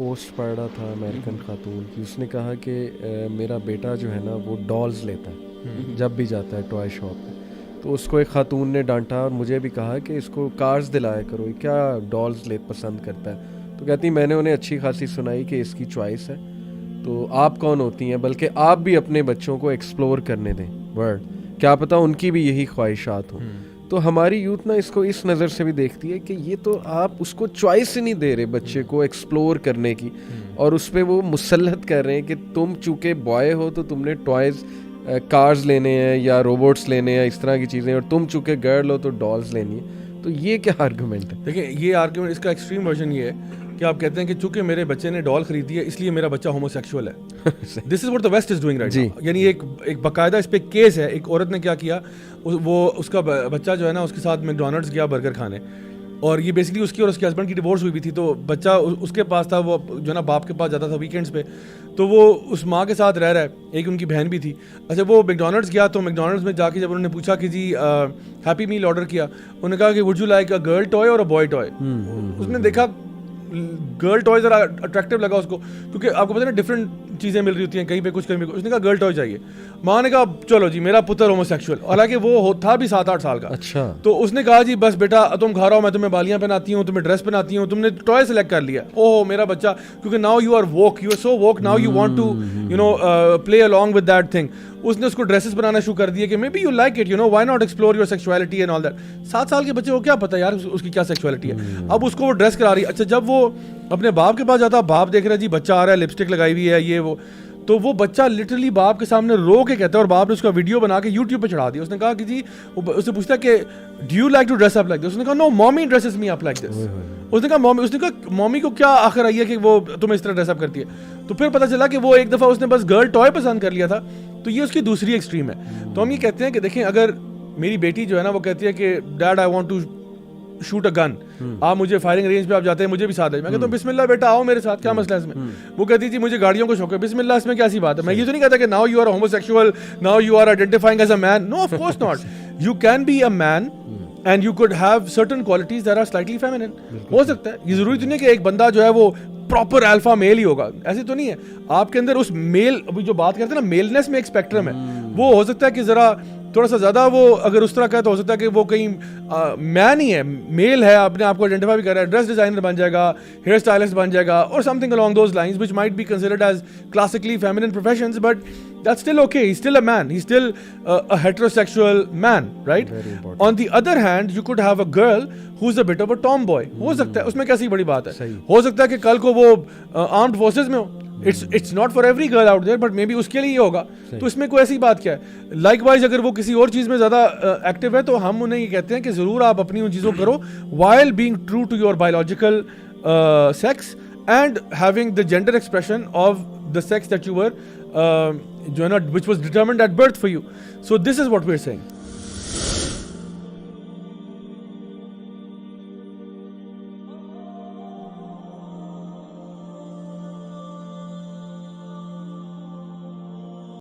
Post پڑھ رہا تھا امریکن خاتون کی، اس نے کہا کہ میرا بیٹا جو ہے نا وہ ڈالز لیتا ہے جب بھی جاتا ہے ٹوائے شاپ پہ. تو اس کو ایک خاتون نے ڈانٹا اور مجھے بھی کہا کہ اس کو کارز دلایا کرو، یہ کیا ڈالز پسند کرتا ہے. تو کہتی میں نے انہیں اچھی خاصی سنائی کہ اس کی چوائس ہے، تو آپ کون ہوتی ہیں، بلکہ آپ بھی اپنے بچوں کو ایکسپلور کرنے دیں ورلڈ، کیا پتہ ان کی بھی یہی خواہشات ہوں. تو ہماری یوتھ نا اس کو اس نظر سے بھی دیکھتی ہے کہ یہ تو آپ اس کو چوائس ہی نہیں دے رہے بچے کو ایکسپلور کرنے کی، اور اس پہ وہ مسلط کر رہے ہیں کہ تم چونکہ بوائے ہو تو تم نے ٹوائز کارز لینے ہیں یا روبوٹس لینے ہیں، اس طرح کی چیزیں، اور تم چونکہ گرل ہو تو ڈالز لینی ہے. تو یہ کیا آرگومنٹ ہے؟ دیکھیں یہ آرگومنٹ، اس کا ایکسٹریم ورژن یہ ہے کہ آپ کہتے ہیں کہ چونکہ میرے بچے نے ڈال خریدی ہے اس لیے میرا بچہ ہومو سیکشول ہے. This is what the west is doing right now. یعنی ایک باقاعدہ اس پہ کیس ہے. ایک عورت نے کیا کیا، وہ اس کا بچہ جو ہے نا اس کے ساتھ میکڈونلڈس گیا برگر کھانے، اور یہ بیسکلی اس کی اور اس کے ہسبینڈ کی ڈیورس ہوئی بھی تھی. تو بچہ اس کے پاس تھا، وہ جو ہے نا باپ کے پاس جاتا تھا ویکینڈس پہ، تو وہ اس ماں کے ساتھ رہ رہا ہے. ایک ان کی بہن بھی تھی. اچھا وہ میکڈونلڈس گیا تو میکڈونلڈس میں جا کے جب انہوں نے پوچھا کہ جی ہیپی میل آرڈر کیا، انہوں نے کہا کہ would you like a girl toy اور اے بوائے ٹوائے. اس نے دیکھا گرل ٹوائے ذرا اٹریکٹیو لگا اس کو، کیونکہ آپ کو پتہ ہے نا ڈفرینٹ چیزیں مل رہی ہوتی ہیں، کہیں پہ کچھ کہیں پہ کچھ. اس نے کہا گرل ٹوائے چاہیے. ماں نے کہا چلو جی میرا پتر ہومو سیکشول، حالانکہ وہ تھا بھی 7-8 سال کا. اچھا. تو اس نے کہا جی بس بیٹا تم گھر آؤ، میں تمہیں بالیاں پہناتی ہوں، تمہیں ڈریس پہناتی ہوں، تم نے ٹوائے سلیکٹ کر لیا. اوہ میرا بچہ، کیونکہ now you are woke, you are so woke now, you want to you know play along with that thing. اس نے اس کو ڈریسز بنانا شروع کر دیے کہ maybe you like it, you know why not explore your sexuality and all that. 7 سال کے بچے کو کیا پتہ یار اس کی کیا سیکشوالٹی ہے. اب اس کو وہ ڈریس کرا رہی. اچھا جب وہ اپنے باپ کے پاس جاتا، باپ دیکھ رہا ہے جی بچہ آ رہا ہے لپسٹک لگائی ہوئی ہے یہ وہ، تو وہ بچہ لٹرلی باپ کے سامنے رو کے کہتا ہے، اور باپ نے اس کا ویڈیو بنا کے یوٹیوب پہ چڑھا دیا. اس نے کہا کہ جی اس سے پوچھتا ہے کہ do you like to dress up like this. اس نے کہا نو مامی dresses me up like this. اس نے کہا مامی کو کیا آخر آئی ہے کہ وہ تمہیں اس طرح ڈریس اپ کرتی ہے. تو پھر پتہ چلا کہ وہ ایک دفعہ اس نے بس گرل ٹوائے پسند کر لیا تھا. تو یہ اس کی دوسری ایکسٹریم ہے. تو ہم یہ کہتے ہیں کہ دیکھیں اگر میری بیٹی جو ہے نا وہ کہتی ہے کہ dad I want to shoot a gun, آپ مجھے فائرنگ رینج پہ آپ جاتے ہیں مجھے بھی ساتھ ہے. میں کہتا ہوں بسم اللہ بیٹا آؤ میرے ساتھ، کیا مسئلہ ہے اس میں. وہ کہتی تھی مجھے گاڑیوں کو شوق ہے. بسم اللہ، اس میں کیا سی بات ہے. میں یہ تو نہیں کہتا کہ now you are homosexual, now you are identifying as a man. No of course not. You can be a man and you could have certain qualities that are slightly feminine. ہو سکتا ہے. یہ ضروری تو نہیں ہے کہ ایک بندہ جو ہے وہ پراپر الفا میل ہی ہوگا، ایسے تو نہیں ہے. آپ کے اندر اس میل، ابھی جو بات کرتے ہیں نا میلنس میں ایک اسپیکٹرم ہے. وہ ہو سکتا ہے کہ ذرا تھوڑا سا زیادہ وہ اگر اس طرح کا ہے تو ہو سکتا ہے کہ وہ کہیں مین ہی ہے، میل ہے، اپنے آپ کو آئیڈینٹیفائی بھی کر رہا ہے، ڈریس ڈیزائنر بن جائے گا، ہیئر اسٹائلسٹ بن جائے گا، اور some thing along those lines which might be considered as classically feminine professions, but that's still okay. He's still a man. He's still a heterosexual man, right? On the other hand, you could have a girl who's a bit of a tomboy. ہو سکتا ہے، اس میں کیسی بڑی بات ہے. ہو سکتا ہے کہ کل کو وہ armed forces میں ہو. It's not for every girl out there, but maybe اس کے لیے یہ ہوگا. تو اس میں کوئی ایسی بات کیا ہے. لائک وائز اگر وہ کسی اور چیز میں زیادہ ایکٹیو ہے تو ہم انہیں یہ کہتے ہیں کہ ضرور آپ اپنی ان چیزوں کرو while being true to your biological sex and having the gender expression of the sex that you were جو ہے نا which was determined at birth for you. So this is what we're saying.